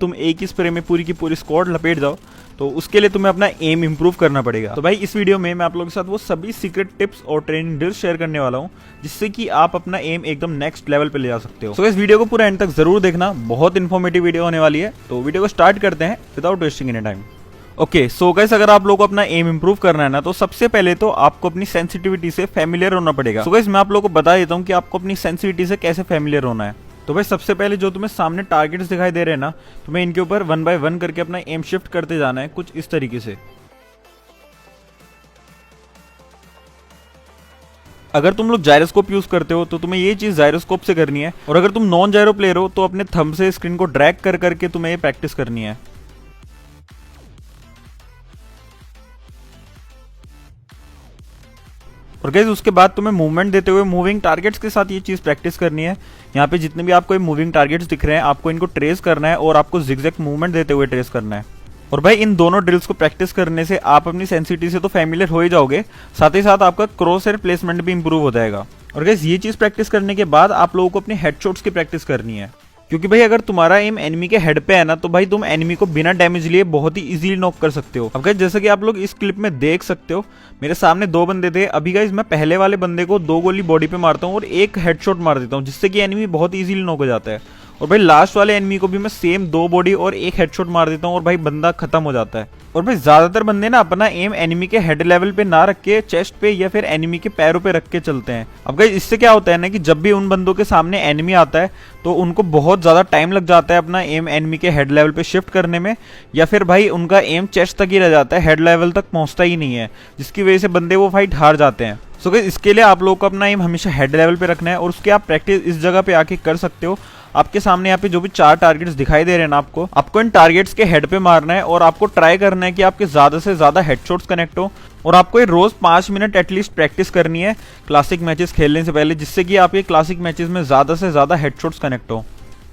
तुम एक ही स्प्रे में पूरी की पूरी स्क्वाड लपेट जाओ, तो उसके लिए तुम्हें अपना एम इंप्रूव करना पड़ेगा। तो भाई इस वीडियो में मैं आप लोगों के साथ वो सभी सीक्रेट टिप्स और ट्रेनिंग ड्रिल्स शेयर करने वाला हूँ जिससे कि आप अपना एम एकदम नेक्स्ट लेवल पे ले जा सकते हो। तो इस वीडियो को पूरा एंड तक जरूर देखना, बहुत इन्फॉर्मेटिव वीडियो होने वाली है। तो वीडियो को स्टार्ट करते हैं without wasting any time. Okay so guys, अगर आप लोगों को अपना एम इंप्रूव करना है ना, तो सबसे पहले तो आपको अपनी सेंसिटिविटी से फैमिलियर होना पड़ेगा। सो गाइस, मैं आप लोगों को बता देता हूँ कि आपको अपनी सेंसिटिविटी से कैसे फैमिलियर होना है। तो भाई सबसे पहले जो तुम्हें सामने टारगेट्स दिखाई दे रहे हैं ना, तुम्हें इनके ऊपर 1 बाय 1 करके अपना एम शिफ्ट करते जाना है कुछ इस तरीके से। अगर तुम लोग जायरोस्कोप यूज करते हो तो तुम्हें ये चीज जायरोस्कोप से करनी है, और अगर तुम नॉन जायरो प्लेयर हो तो अपने थंब से स्क्रीन को ड्रैग कर करके तुम्हें ये प्रैक्टिस करनी है। और गाइस उसके बाद तुम्हें मूवमेंट देते हुए मूविंग टारगेट्स के साथ ये चीज प्रैक्टिस करनी है। यहाँ पे जितने भी आपको मूविंग टारगेट्स दिख रहे हैं, आपको इनको ट्रेस करना है और आपको जिगजैग मूवमेंट देते हुए ट्रेस करना है। और भाई इन दोनों ड्रिल्स को प्रैक्टिस करने से आप अपनी सेंसिटिविटी से तो फैमिलियर हो ही जाओगे, साथ ही साथ आपका क्रॉस हेयर प्लेसमेंट भी इंप्रूव हो जाएगा। और गाइस ये चीज प्रैक्टिस करने के बाद आप लोगों को अपने हेडशॉट्स की प्रैक्टिस करनी है, क्योंकि भाई अगर तुम्हारा एम एनिमी के हेड पे है ना, तो भाई तुम एनिमी को बिना डैमेज लिए बहुत ही इजीली नॉक कर सकते हो। अब गाइस जैसा कि आप लोग इस क्लिप में देख सकते हो, मेरे सामने 2 बंदे थे। अभी गाइस मैं पहले वाले बंदे को 2 गोली बॉडी पे मारता हूँ और 1 हेडशॉट मार देता हूँ, जिससे कि एनिमी बहुत इजीली नॉक हो जाता है। और भाई लास्ट वाले एनिमी को भी मैं सेम 2 बॉडी और 1 हेडशॉट मार देता हूँ और भाई बंदा खत्म हो जाता है। और भाई ज्यादातर बंदे ना अपना एम एनिमी के हेड लेवल पे ना रख के चेस्ट पे या फिर एनिमी के पैरों पे रख के चलते हैं। अब गाइस इससे क्या होता है ना कि जब भी उन बंदों के सामने एनिमी आता है तो उनको बहुत ज्यादा टाइम लग जाता है अपना एम एनिमी के हेड लेवल पे शिफ्ट करने में, या फिर भाई उनका एम चेस्ट तक ही रह जाता है, हेड लेवल तक पहुंचता ही नहीं है, जिसकी वजह से बंदे वो फाइट हार जाते हैं। सो गाइस इसके लिए आप लोगों को अपना एम हमेशा हेड लेवल पे रखना है, और उसके आप प्रैक्टिस इस जगह पे आके कर सकते हो। आपके सामने यहाँ पे जो भी 4 टारगेट्स दिखाई दे रहे हैं ना, आपको इन टारगेट्स के हेड पे मारना है, और आपको ट्राई करना है कि आपके ज्यादा से ज्यादा हेडशॉट्स कनेक्ट हो। और आपको ये रोज 5 मिनट एटलीस्ट प्रैक्टिस करनी है क्लासिक मैचेस खेलने से पहले, जिससे कि आपके क्लासिक मैचेस में ज्यादा से ज्यादा हेडशॉट्स कनेक्ट हो।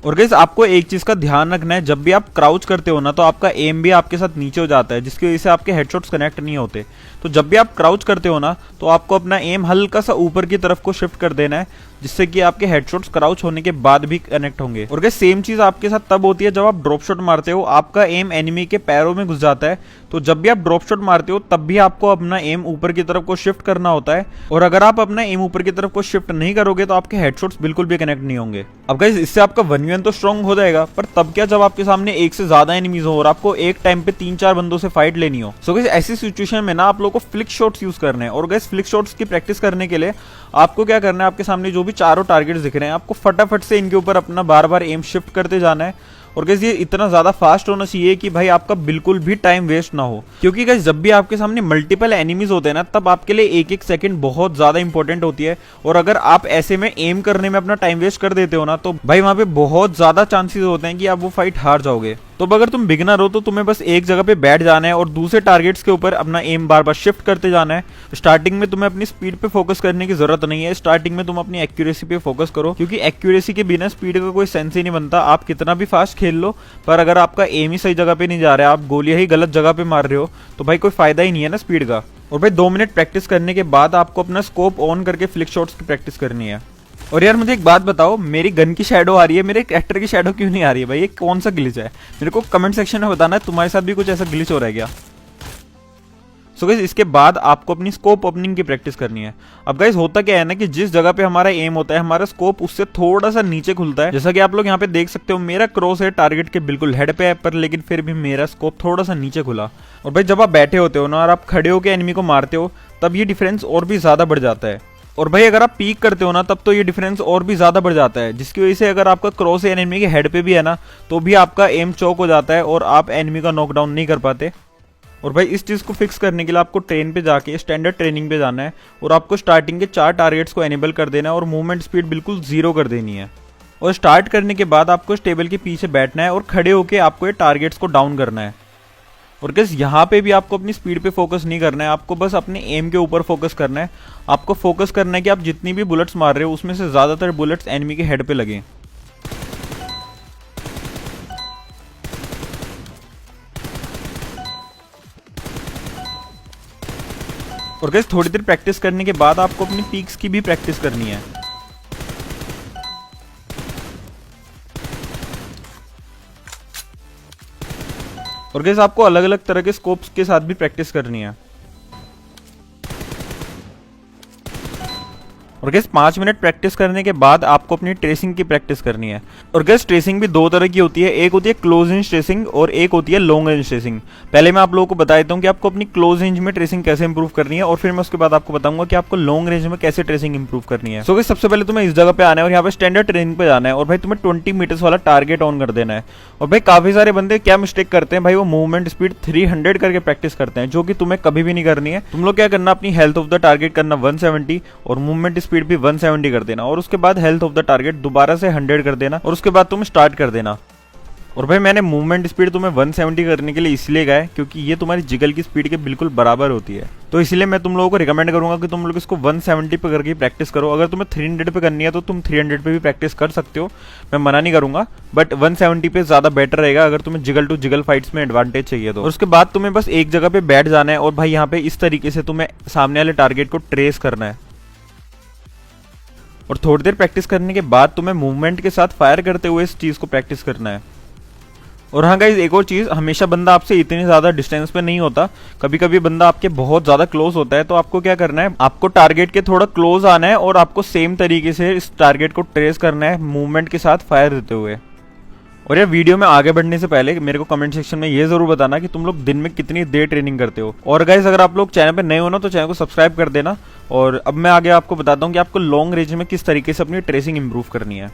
और गाइस आपको एक चीज का ध्यान रखना है, जब भी आप क्राउच करते हो ना, तो आपका एम भी आपके साथ नीचे हो जाता है, जिसकी वजह से आपके हेडशॉट्स कनेक्ट नहीं होते। तो जब भी आप क्राउच करते हो ना, तो आपको अपना एम हल्का सा ऊपर की तरफ को शिफ्ट कर देना है, जिससे कि आपके हेडशॉट्स क्राउच होने के बाद भी कनेक्ट होंगे। और गाइस सेम चीज आपके साथ तब होती है जब आप ड्रॉप शॉट मारते हो, आपका एम एनिमी के पैरों में घुस जाता है। तो जब भी आप ड्रॉप शॉट मारते हो तब भी आपको अपना एम ऊपर की तरफ को शिफ्ट करना होता है, और अगर आप अपना एम ऊपर की तरफ को शिफ्ट नहीं करोगे तो आपके हेडशॉट्स बिल्कुल भी कनेक्ट नहीं होंगे। अब गाइस इससे आपका 1v1 तो स्ट्रॉन्ग हो जाएगा, पर तब क्या जब आपके सामने एक से ज्यादा एनिमीज हो और आपको एक टाइम पे 3-4 बंदों से फाइट लेनी हो। सो गाइस ऐसी सिचुएशन में ना आप लोगों को फ्लिक शॉट्स यूज करने हैं। और गाइस फ्लिक शॉट्स की प्रैक्टिस करने के लिए आपको क्या करना है, आपके सामने जो भी चारों टारगेट्स दिख रहे हैं, आपको फटाफट से इनके ऊपर अपना बार बार एम शिफ्ट करते जाना है। और गाइस ये इतना ज्यादा फास्ट होना चाहिए कि भाई आपका बिल्कुल भी टाइम वेस्ट ना हो, क्योंकि गाइस जब भी आपके सामने मल्टीपल एनिमीज होते हैं ना, तब आपके लिए एक एक सेकंड बहुत ज्यादा इंपॉर्टेंट होती है। और अगर आप ऐसे में एम करने में अपना टाइम वेस्ट कर देते हो ना, तो भाई वहां पे बहुत ज्यादा चांसेस होते हैं कि आप वो फाइट हार जाओगे। तो अगर तुम बिगिनर हो तो तुम्हें बस एक जगह पे बैठ जाना है और दूसरे टारगेट्स के ऊपर अपना एम बार बार शिफ्ट करते जाना है। स्टार्टिंग में तुम्हें अपनी स्पीड पे फोकस करने की जरूरत नहीं है, स्टार्टिंग में तुम अपनी एक्यूरेसी पे फोकस करो, क्योंकि एक्यूरेसी के बिना स्पीड का कोई सेंस ही नहीं बनता। आप कितना भी फास्ट खेल लो, पर अगर आपका एम ही सही जगह पे नहीं जा रहा है, आप गोलियां ही गलत जगह पे मार रहे हो, तो भाई कोई फायदा ही नहीं है ना स्पीड का। और भाई 2 मिनट प्रैक्टिस करने के बाद आपको अपना स्कोप ऑन करके फ्लिक शॉट्स की प्रैक्टिस करनी है। और यार मुझे एक बात बताओ, मेरी गन की शैडो आ रही है, मेरे कैरेक्टर की शैडो क्यों नहीं आ रही है भाई? ये कौन सा ग्लिच है? मेरे को कमेंट सेक्शन में बताना है तुम्हारे साथ भी कुछ ऐसा ग्लिच हो रहा है क्या। सो गाइस इसके बाद आपको अपनी स्कोप ओपनिंग की प्रैक्टिस करनी है। अब गाइस होता क्या है ना कि जिस जगह पे हमारा एम होता है, हमारा स्कोप उससे थोड़ा सा नीचे खुलता है। जैसा कि आप लोग यहाँ पे देख सकते हो, मेरा क्रॉस है टारगेट के बिल्कुल हेड पे है, पर लेकिन फिर भी मेरा स्कोप थोड़ा सा नीचे खुला। और भाई जब आप बैठे होते हो ना और आप खड़े होकर एनिमी को मारते हो, तब ये डिफरेंस और भी ज्यादा बढ़ जाता है। और भाई अगर आप पीक करते हो ना, तब तो ये डिफरेंस और भी ज्यादा बढ़ जाता है, जिसकी वजह से अगर आपका क्रॉस एनिमी के हेड पे भी है ना, तो भी आपका एम चौक हो जाता है और आप एनिमी का नॉकडाउन नहीं कर पाते। और भाई इस चीज को फिक्स करने के लिए आपको ट्रेन पे जाके स्टैंडर्ड ट्रेनिंग पे जाना है, और आपको स्टार्टिंग के 4 टारगेट्स को एनेबल कर देना है और मूवमेंट स्पीड बिल्कुल 0 कर देनी है। और स्टार्ट करने के बाद आपको इस टेबल के पीछे बैठना है और खड़े होकर आपको ये टारगेट्स को डाउन करना है। और गाइस यहाँ पे भी आपको अपनी स्पीड पे फोकस नहीं करना है, आपको बस अपने एम के ऊपर फोकस करना है। आपको फोकस करना है कि आप जितनी भी बुलेट्स मार रहे हो उसमें से ज्यादातर बुलेट्स एनिमी के हेड पे लगे। और गाइस थोड़ी देर प्रैक्टिस करने के बाद आपको अपनी पीक्स की भी प्रैक्टिस करनी है। और गाइस आपको अलग अलग तरह के स्कोप्स के साथ भी प्रैक्टिस करनी है। और गैस 5 मिनट प्रैक्टिस करने के बाद आपको अपनी ट्रेसिंग की प्रैक्टिस करनी है। और गैस ट्रेसिंग भी दो तरह की होती है, एक होती है क्लोज रेंज ट्रेसिंग और एक होती है लॉन्ग रेंज ट्रेसिंग। पहले मैं आप लोगों को बता देता हूँ कि आपको अपनी क्लोज रेंज में ट्रेसिंग कैसे इंप्रूव करनी है, और फिर मैं उसके बाद आपको बताऊंगा कि आपको लॉन्ग रेंज में कैसे ट्रेसिंग इंप्रूव करनी है। सो गैस सबसे पहले तुम्हें इस जगह पे आना है और यहाँ पे स्टैंडर्ड ट्रेनिंग पे जाना है, और भाई तुम्हें 20 मीटर्स वाला टारगेट ऑन कर देना है। और भाई काफी सारे बंदे क्या मिस्टेक करते हैं भाई, वो मूवमेंट स्पीड 300 करके प्रैक्टिस करते हैं, जो कि तुम्हें कभी भी नहीं करनी है। तुम लोग क्या करना, अपनी हेल्थ ऑफ द टारगेट करना 170 और मूवमेंट स्पीड भी 170 कर देना, और उसके बाद हेल्थ ऑफ द टारगेट दोबारा से 100 कर देना, और उसके बाद तुम स्टार्ट कर देना। और भाई मैंने मूवमेंट स्पीड तुम्हें 170 करने के लिए इसलिए कहा है क्योंकि ये तुम्हारी जिगल की स्पीड के बिल्कुल बराबर होती है। तो इसलिए मैं तुम लोगों को रिकमेंड करूंगा कि तुम लोग इसको 170 पे करके प्रैक्टिस करो। अगर तुम्हें 300 पे करनी है तो तुम 300 पे भी प्रैक्टिस कर सकते हो, मैं मना नहीं करूंगा, बट 170 पे ज्यादा बेटर रहेगा अगर तुम्हें जिगल टू जिगल फाइट्स में एडवांटेज चाहिए तो। और उसके बाद तुम्हें बस एक जगह पे बैठ जाना है, और भाई यहाँ पे इस तरीके से तुम्हें सामने वाले टारगेट को ट्रेस करना है। और थोड़ी देर प्रैक्टिस करने के बाद तुम्हें मूवमेंट के साथ फायर करते हुए इस चीज को प्रैक्टिस करना है। और हाँ गाइस, एक और चीज, हमेशा बंदा आपसे इतनी ज्यादा डिस्टेंस पे नहीं होता, कभी कभी बंदा आपके बहुत ज्यादा क्लोज होता है। तो आपको क्या करना है, आपको टारगेट के थोड़ा क्लोज आना है और आपको सेम तरीके से इस टारगेट को ट्रेस करना है मूवमेंट के साथ फायर देते हुए। और यार वीडियो में आगे बढ़ने से पहले मेरे को कमेंट सेक्शन में ये जरूर बताना कि तुम लोग दिन में कितनी देर ट्रेनिंग करते हो। और गाइस अगर आप लोग चैनल पे नए हो ना तो चैनल को सब्सक्राइब कर देना। और अब मैं आगे आपको बताता हूँ कि आपको लॉन्ग रेंज में किस तरीके से अपनी ट्रेसिंग इंप्रूव करनी है।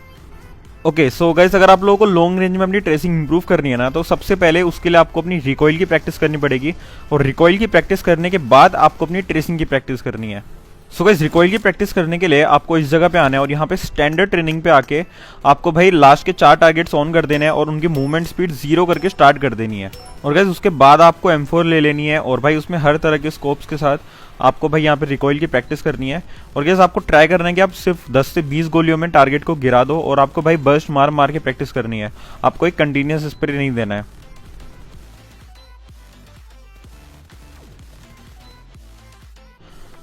ओके सो गाइस, अगर आप लोगों को लॉन्ग रेंज में अपनी ट्रेसिंग इंप्रूव करनी है ना, तो सबसे पहले उसके लिए आपको अपनी रिकॉइल की प्रैक्टिस करनी पड़ेगी, और रिकॉइल की प्रैक्टिस करने के बाद आपको अपनी ट्रेसिंग की प्रैक्टिस करनी है। सो गाइस रिकॉइल की प्रैक्टिस करने के लिए आपको इस जगह पे आना है, और यहाँ पे स्टैंडर्ड ट्रेनिंग पे आके आपको भाई लास्ट के 4 टारगेट्स ऑन कर देने हैं और उनकी मूवमेंट स्पीड 0 करके स्टार्ट कर देनी है। और गाइस उसके बाद आपको M4 ले लेनी है, और भाई उसमें हर तरह के स्कोप्स के साथ आपको भाई यहाँ पे रिकॉइल की प्रैक्टिस करनी है। और गाइस आपको ट्राई करना है कि आप सिर्फ 10 से 20 गोलियों में टारगेट को गिरा दो, और आपको भाई बर्स्ट मार मार के प्रैक्टिस करनी है, आपको एक कंटिन्यूस स्प्रे नहीं देना है।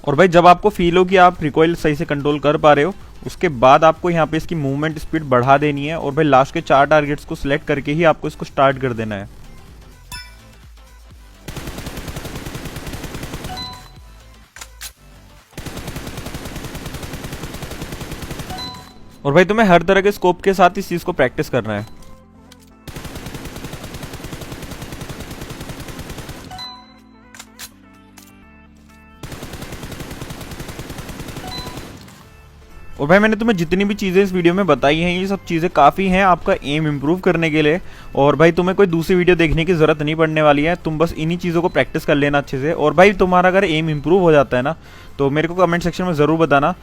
और भाई जब आपको फील हो कि आप रिकॉइल सही से कंट्रोल कर पा रहे हो, उसके बाद आपको यहाँ पे इसकी मूवमेंट स्पीड बढ़ा देनी है, और भाई लास्ट के 4 टारगेट्स को सिलेक्ट करके ही आपको इसको स्टार्ट कर देना है। और भाई तुम्हें हर तरह के स्कोप के साथ इस चीज को प्रैक्टिस करना है। और भाई मैंने तुम्हें जितनी भी चीज़ें इस वीडियो में बताई हैं, ये सब चीज़ें काफ़ी हैं आपका एम इंप्रूव करने के लिए। और भाई तुम्हें कोई दूसरी वीडियो देखने की ज़रूरत नहीं पड़ने वाली है, तुम बस इन्हीं चीज़ों को प्रैक्टिस कर लेना अच्छे से। और भाई तुम्हारा अगर एम इंप्रूव हो जाता है ना, तो मेरे को कमेंट सेक्शन में ज़रूर बताना।